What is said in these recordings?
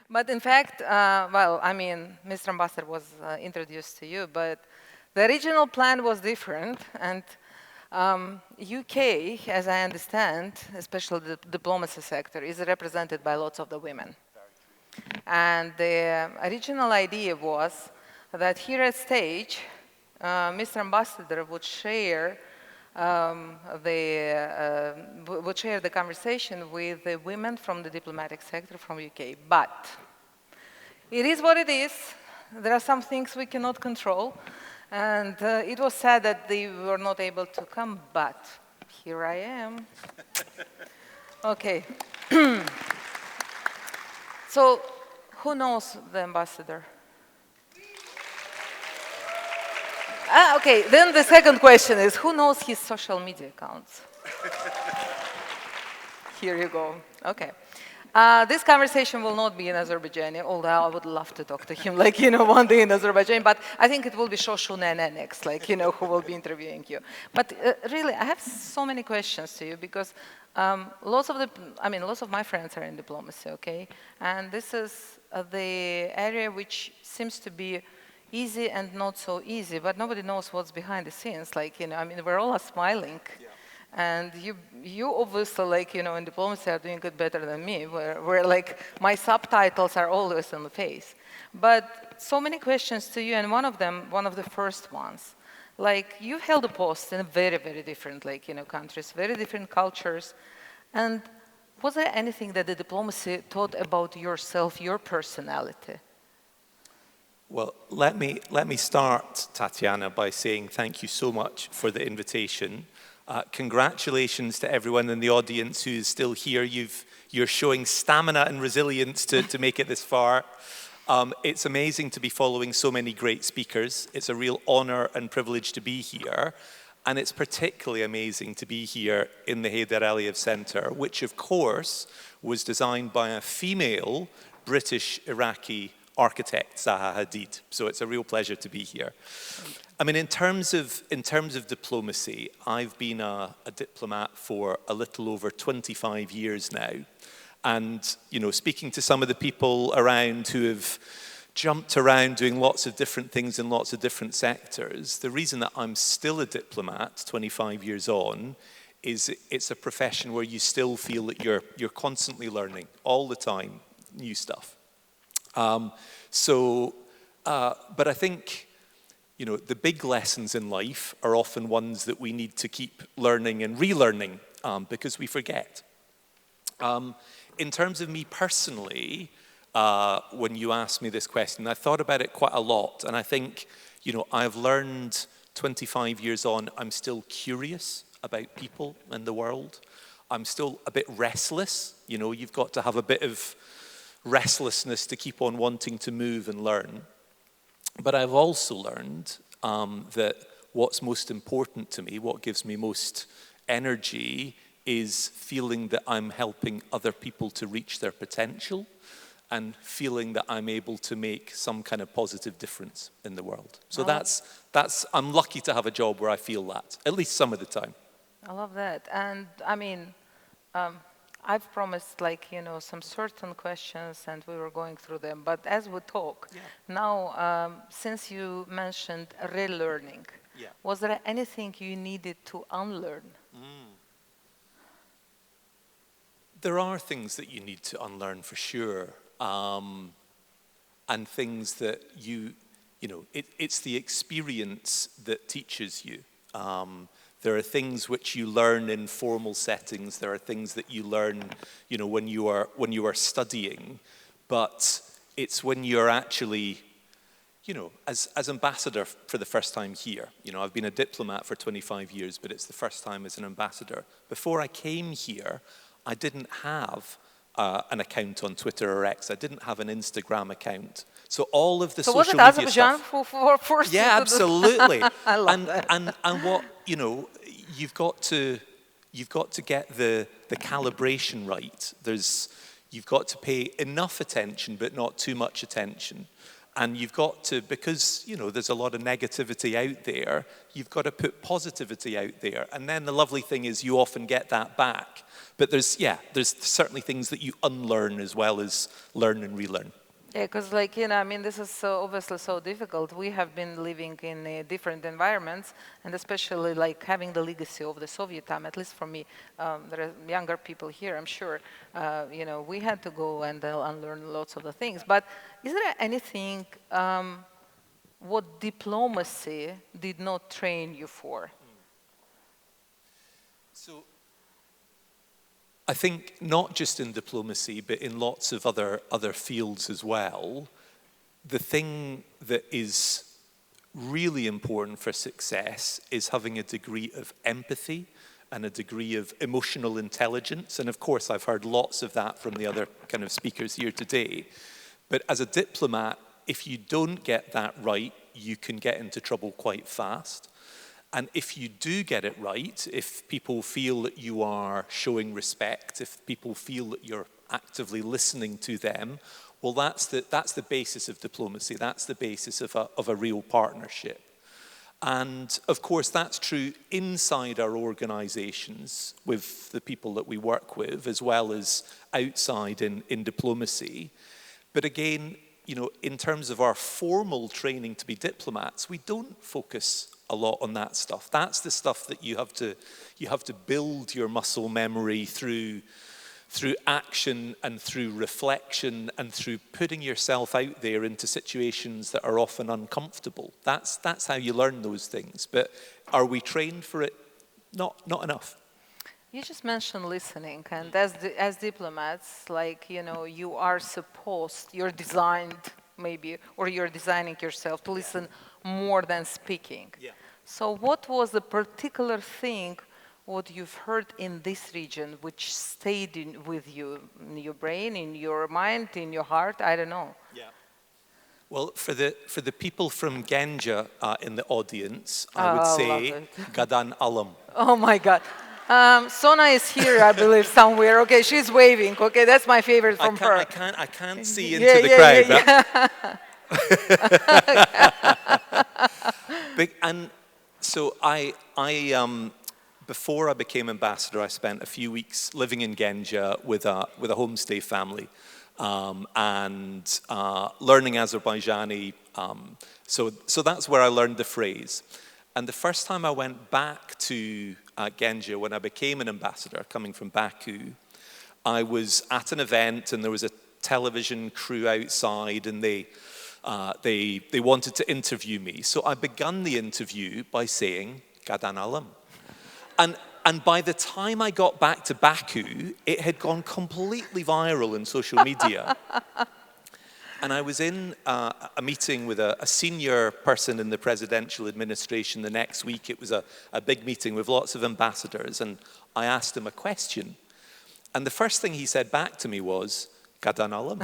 But in fact, well, I mean, Mr. Ambassador was introduced to you, but the original plan was different. And UK, as I understand, especially the diplomacy sector, is represented by lots of the women. And the original idea was that here at stage, Mr. Ambassador would share the conversation with the women from the diplomatic sector from UK. But it is what it is. There are some things we cannot control. And it was sad that they were not able to come, but here I am. Okay. So, who knows the ambassador? Okay, then the second question is, who knows his social media accounts? Here you go. Okay. This conversation will not be in Azerbaijani, although I would love to talk to him, like, one day in Azerbaijan, but I think it will be Shoshu Nene next, like, who will be interviewing you. But really, I have so many questions to you because lots of my friends are in diplomacy, okay? And this is the area which seems to be easy and not so easy, but nobody knows what's behind the scenes. Like, we're all smiling. Yeah. And you obviously, like, in diplomacy are doing it better than me, where like, my subtitles are always on the face. But so many questions to you, and one of the first ones, like, you held a post in very, very different, like, countries, very different cultures. And was there anything that the diplomacy taught about yourself, your personality? Well, let me start, Tatyana, by saying thank you so much for the invitation. Congratulations to everyone in the audience who is still here. You're showing stamina and resilience to make it this far. It's amazing to be following so many great speakers. It's a real honor and privilege to be here. And it's particularly amazing to be here in the Heydar Aliyev Center, which of course was designed by a female British-Iraqi architect, Zaha Hadid. So it's a real pleasure to be here. I mean, in terms of diplomacy, I've been a diplomat for a little over 25 years now. And, speaking to some of the people around who have jumped around doing lots of different things in lots of different sectors, the reason that I'm still a diplomat 25 years on is it's a profession where you still feel that you're constantly learning all the time, new stuff. But I think, the big lessons in life are often ones that we need to keep learning and relearning because we forget. In terms of me personally, when you asked me this question, I thought about it quite a lot. And I think, I've learned 25 years on, I'm still curious about people and the world. I'm still a bit restless. You've got to have a bit of restlessness to keep on wanting to move and learn. But I've also learned that what's most important to me, what gives me most energy, is feeling that I'm helping other people to reach their potential and feeling that I'm able to make some kind of positive difference in the world. So I'm lucky to have a job where I feel that, at least some of the time. I love that. And I've promised, some certain questions, and we were going through them. But as we talk, now, since you mentioned relearning, was there anything you needed to unlearn? There are things that you need to unlearn for sure, and things that it's the experience that teaches you. There are things which you learn in formal settings. There are things that you learn, when you are studying. But it's when you're actually, as ambassador for the first time here. I've been a diplomat for 25 years, but it's the first time as an ambassador. Before I came here, I didn't have an account on Twitter or X. I didn't have an Instagram account. So all of the social media stuff. So was it Azerbaijan for yeah, absolutely. I love that. And what you've got to get the calibration right. You've got to pay enough attention, but not too much attention. And you've got to, because, you know, there's a lot of negativity out there, you've got to put positivity out there. And then the lovely thing is you often get that back. But there's certainly things that you unlearn as well as learn and relearn. Yeah, because like, you know, I mean, this is so obviously so difficult. We have been living in different environments, and especially like having the legacy of the Soviet time, at least for me, there are younger people here, I'm sure, you know, we had to go and unlearn lots of the things. But is there anything what diplomacy did not train you for? So I think not just in diplomacy, but in lots of other fields as well, the thing that is really important for success is having a degree of empathy and a degree of emotional intelligence. And of course, I've heard lots of that from the other kind of speakers here today. But as a diplomat, if you don't get that right, you can get into trouble quite fast. And if you do get it right, if people feel that you are showing respect, if people feel that you're actively listening to them, well, that's the basis of diplomacy. That's the basis of a real partnership. And of course, that's true inside our organizations with the people that we work with, as well as outside in diplomacy. But again, you know, in terms of our formal training to be diplomats, we don't focus a lot on that stuff. That's the stuff that you have to build your muscle memory through action and through reflection and through putting yourself out there into situations that are often uncomfortable. That's how you learn those things. But are we trained for it? Not enough. You just mentioned listening, and as diplomats, like, you know, you're designed maybe, or you're designing yourself to listen more than speaking. Yeah. So what was the particular thing what you've heard in this region which stayed with you, in your brain, in your mind, in your heart? I don't know. Yeah. Well, for the people from Ganja in the audience, I would say Gadan Alam. Oh my God. Sona is here, I believe, somewhere. Okay, she's waving. Okay, that's my favorite from her. I can't see into the crowd. And so I before I became ambassador, I spent a few weeks living in Ganja with a homestay family and learning Azerbaijani. So that's where I learned the phrase. And the first time I went back to Ganja, when I became an ambassador, coming from Baku, I was at an event and there was a television crew outside and they wanted to interview me. So I began the interview by saying, Gadan Alam. And by the time I got back to Baku, it had gone completely viral in social media. And I was in a meeting with a senior person in the presidential administration the next week. It was a big meeting with lots of ambassadors. And I asked him a question. And the first thing he said back to me was, Gadan Alam.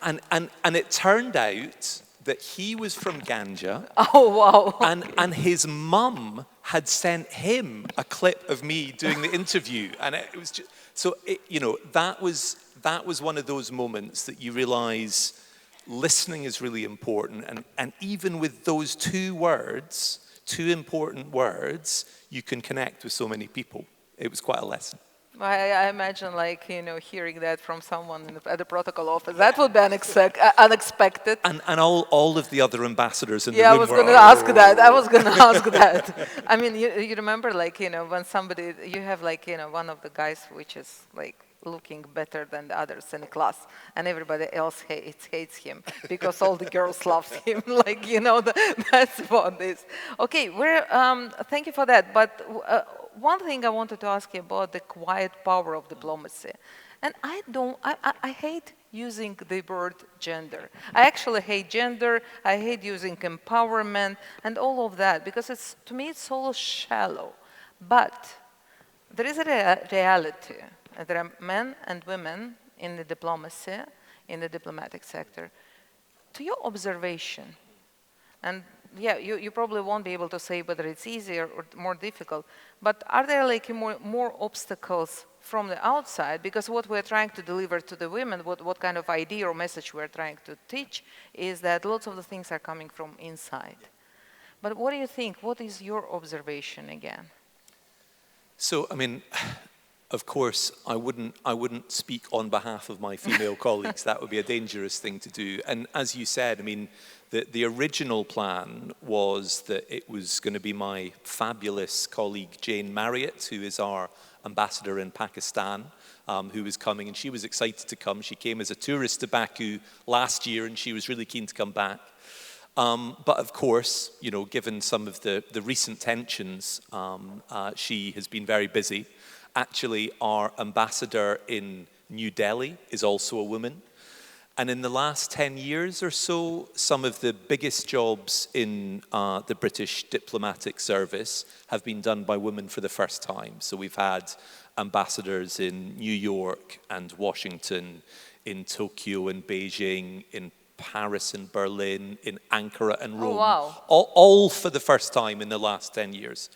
And it turned out that he was from Ganja. Oh, wow. And his mum had sent him a clip of me doing the interview. And it was just, so, you know, that was one of those moments that you realize listening is really important. And even with those two important words, you can connect with so many people. It was quite a lesson. I imagine, like, you know, hearing that from someone at the protocol office, that would be unexpected. And all of the other ambassadors in the room. Yeah, I was going to ask that. I was going to ask that. I mean, you remember, like, you know, when somebody, you have, like, you know, one of the guys which is, like, looking better than the others in the class, and everybody else hates him because all the girls love him. Like, you know, that's what this. Okay, thank you for that. But one thing I wanted to ask you about the quiet power of diplomacy, and I hate using the word gender. I actually hate gender. I hate using empowerment and all of that because to me it's so shallow. But there is a reality. There are men and women in the diplomacy, in the diplomatic sector. To your observation, and yeah, you probably won't be able to say whether it's easier or more difficult, but are there like more obstacles from the outside, because what we're trying to deliver to the women, what kind of idea or message we're trying to teach, is that lots of the things are coming from inside. But what do you think? What is your observation again? So, I mean, of course, I wouldn't speak on behalf of my female colleagues. That would be a dangerous thing to do. And as you said, I mean, the original plan was that it was going to be my fabulous colleague Jane Marriott, who is our ambassador in Pakistan, who was coming, and she was excited to come. She came as a tourist to Baku last year, and she was really keen to come back. But of course, you know, given some of the recent tensions, she has been very busy. Actually, our ambassador in New Delhi is also a woman. And in the last 10 years or so, some of the biggest jobs in the British diplomatic service have been done by women for the first time. So we've had ambassadors in New York and Washington, in Tokyo and Beijing, in Paris and Berlin, in Ankara and Rome. Oh, wow. All for the first time in the last 10 years.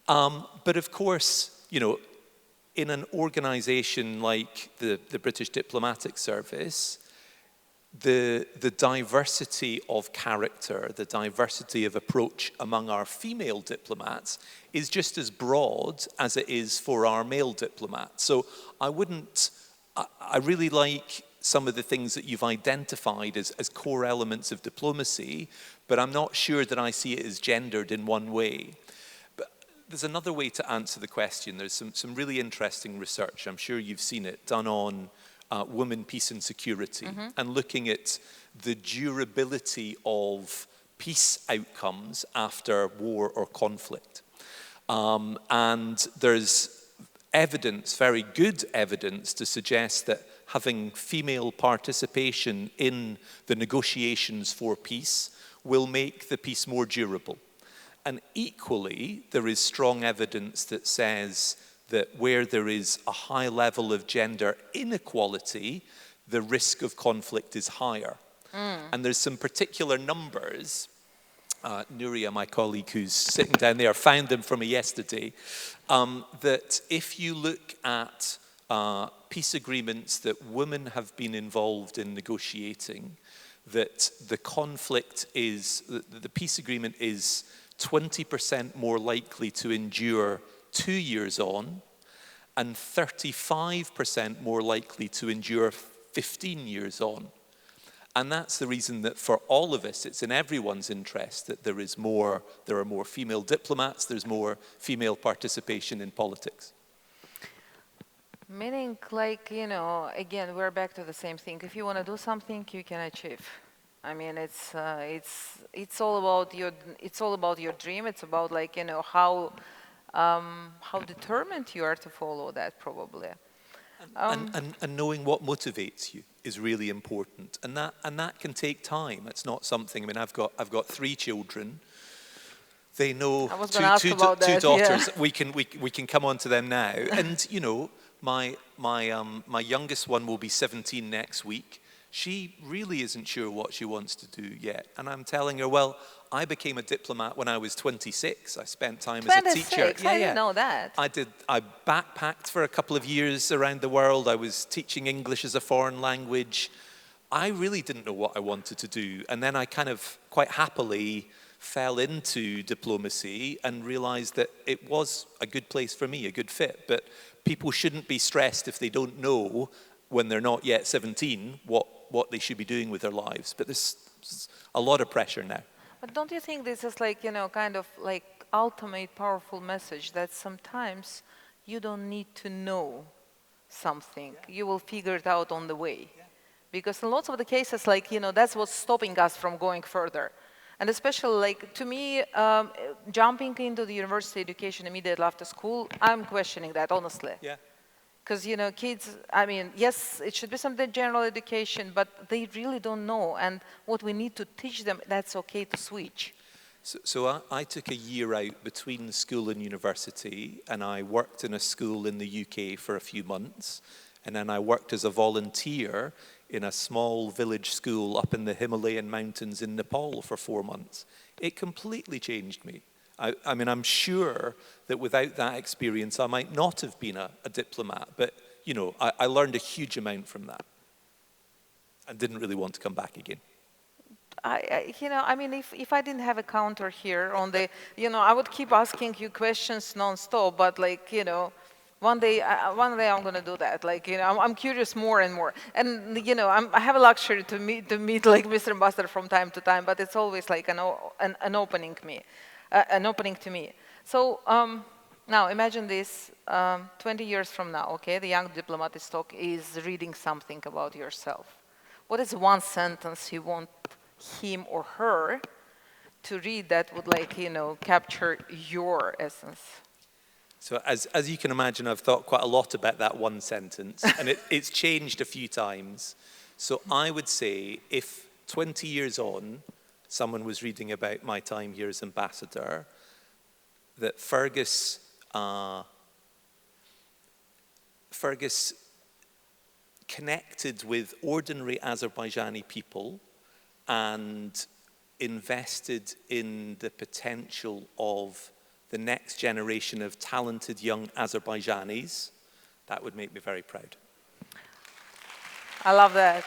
But of course, you know, in an organization like the British Diplomatic Service, the diversity of character, the diversity of approach among our female diplomats is just as broad as it is for our male diplomats. So I really like some of the things that you've identified as core elements of diplomacy, but I'm not sure that I see it as gendered in one way. But there's another way to answer the question. There's some really interesting research, I'm sure you've seen it, done on women, peace and security, and looking at the durability of peace outcomes after war or conflict. And there's evidence, very good evidence, to suggest that having female participation in the negotiations for peace will make the peace more durable. And equally, there is strong evidence that says that where there is a high level of gender inequality, the risk of conflict is higher. And there's some particular numbers. Nuria, my colleague who's sitting down there, found them for me yesterday, that if you look at peace agreements that women have been involved in negotiating, that the peace agreement is 20% more likely to endure 2 years on, and 35% more likely to endure 15 years on. And that's the reason that for all of us, it's in everyone's interest that there are more female diplomats, there's more female participation in politics. Meaning, like, you know, again, we're back to the same thing. If you want to do something, you can achieve. I mean, it's all about your dream. It's about, like, you know, how determined you are to follow that, probably. And knowing what motivates you is really important, and that can take time. It's not something. I mean, I've got 3 children. They know two daughters. Yeah. We can come on to them now. And you know, my youngest one will be 17 next week. She really isn't sure what she wants to do yet. And I'm telling her, well, I became a diplomat when I was 26. I spent time as a teacher. I didn't know that. I backpacked for a couple of years around the world. I was teaching English as a foreign language. I really didn't know what I wanted to do. And then I kind of quite happily fell into diplomacy and realized that it was a good place for me, a good fit. But people shouldn't be stressed if they don't know when they're not yet 17 what they should be doing with their lives. But there's a lot of pressure now. But don't you think this is, like, you know, kind of like ultimate powerful message that sometimes you don't need to know something. You will figure it out on the way. Because in lots of the cases, like, you know, that's what's stopping us from going further. And especially, like, to me, jumping into the university education immediately after school, I'm questioning that, honestly. Yeah. Because, you know, kids, I mean, yes, it should be some general education, but they really don't know. And what we need to teach them, that's okay to switch. So I took a year out between school and university, and I worked in a school in the UK for a few months. And then I worked as a volunteer in a small village school up in the Himalayan mountains in Nepal for 4 months. It completely changed me. I mean, I'm sure that without that experience, I might not have been a diplomat, but, you know, I learned a huge amount from that and didn't really want to come back again. You know, I mean, if I didn't have a counter here on the, you know, I would keep asking you questions non-stop, but like, you know, one day I'm going to do that. Like, you know, I'm curious more and more. And, you know, I have a luxury to meet like Mr. Ambassador from time to time, but it's always like an opening to me. So now imagine this, 20 years from now, okay, the young diplomat is reading something about yourself. What is one sentence you want him or her to read that would, like, you know, capture your essence? So as you can imagine, I've thought quite a lot about that one sentence, and it's changed a few times. So I would say if 20 years on, someone was reading about my time here as ambassador, that Fergus connected with ordinary Azerbaijani people and invested in the potential of the next generation of talented young Azerbaijanis, that would make me very proud. I love that.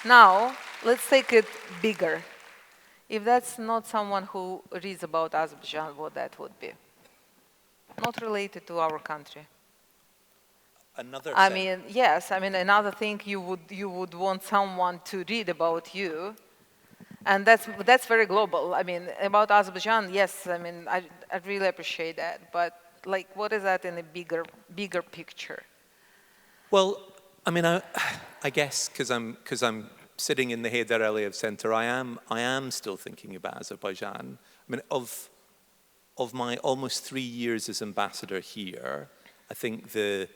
Now, let's take it bigger. If that's not someone who reads about Azerbaijan, what that would be? Not related to our country. I mean, yes, I mean, another thing you would want someone to read about you. And that's very global. I mean, about Azerbaijan, yes, I mean, I really appreciate that. But like, what is that in a bigger picture? Well, I mean, I guess because I'm sitting in the Heydar Aliyev Center, I am still thinking about Azerbaijan. I mean, of my almost 3 years as ambassador here, I think the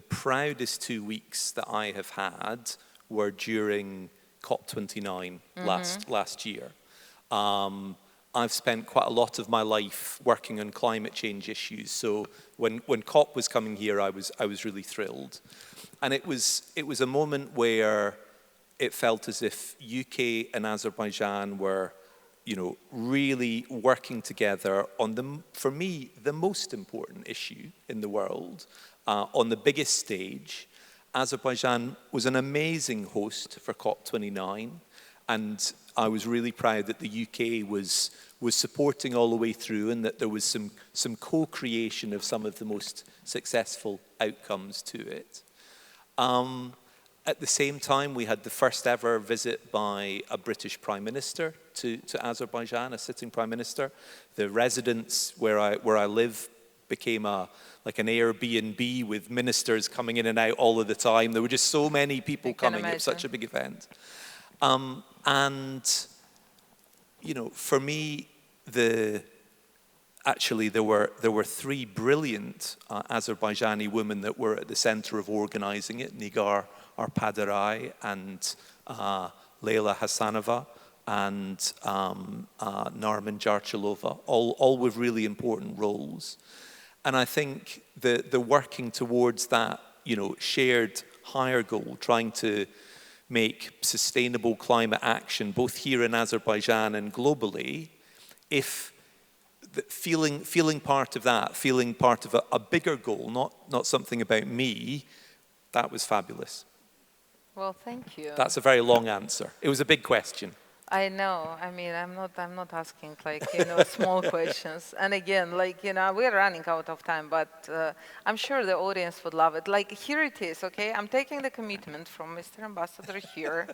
proudest 2 weeks that I have had were during COP29 last year. I've spent quite a lot of my life working on climate change issues. So when COP was coming here, I was really thrilled. And it was a moment where it felt as if UK and Azerbaijan were, you know, really working together on for me, the most important issue in the world, on the biggest stage. Azerbaijan was an amazing host for COP29, and I was really proud that the UK was supporting all the way through, and that there was some co-creation of some of the most successful outcomes to it. At the same time, we had the first ever visit by a British Prime Minister to Azerbaijan, a sitting Prime Minister. The residence where I live became like an Airbnb with ministers coming in and out all of the time. There were just so many people coming. It was such a big event. And, you know, for me, actually there were 3 brilliant Azerbaijani women that were at the center of organizing it: Nigar Arpadaray and Leyla Hasanova and Narman Jarchalova, all with really important roles. And I think the working towards that, you know, shared higher goal, trying to make sustainable climate action, both here in Azerbaijan and globally, feeling part of that, feeling part of a bigger goal, not something about me, that was fabulous. Well, thank you. That's a very long answer. It was a big question. I know. I mean, I'm not asking, like, you know, small questions. And again, like, you know, we're running out of time, but I'm sure the audience would love it. Like, here it is, okay? I'm taking the commitment from Mr. Ambassador here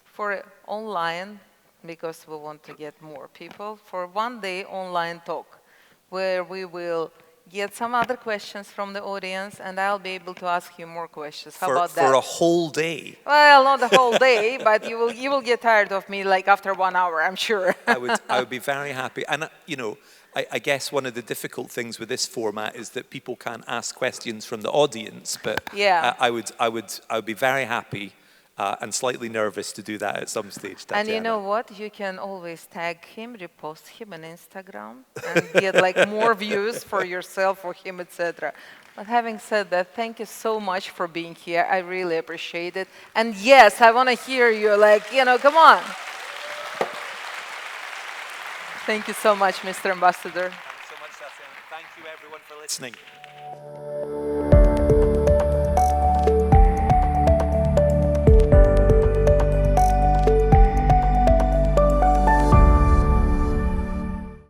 for online, because we want to get more people, for 1 day online talk, where we will get some other questions from the audience, and I'll be able to ask you more questions. How about that? For a whole day? Well, not the whole day, but you will get tired of me like after 1 hour, I'm sure. I would be very happy. And you know, I guess one of the difficult things with this format is that people can't ask questions from the audience. But yeah, I would be very happy. And slightly nervous to do that at some stage, Tatyana. And you know what? You can always tag him, repost him on Instagram, and get like more views for yourself, for him, etc. But having said that, thank you so much for being here. I really appreciate it. And yes, I want to hear you, like, you know, come on. Thank you so much, Mr. Ambassador. everyone for listening.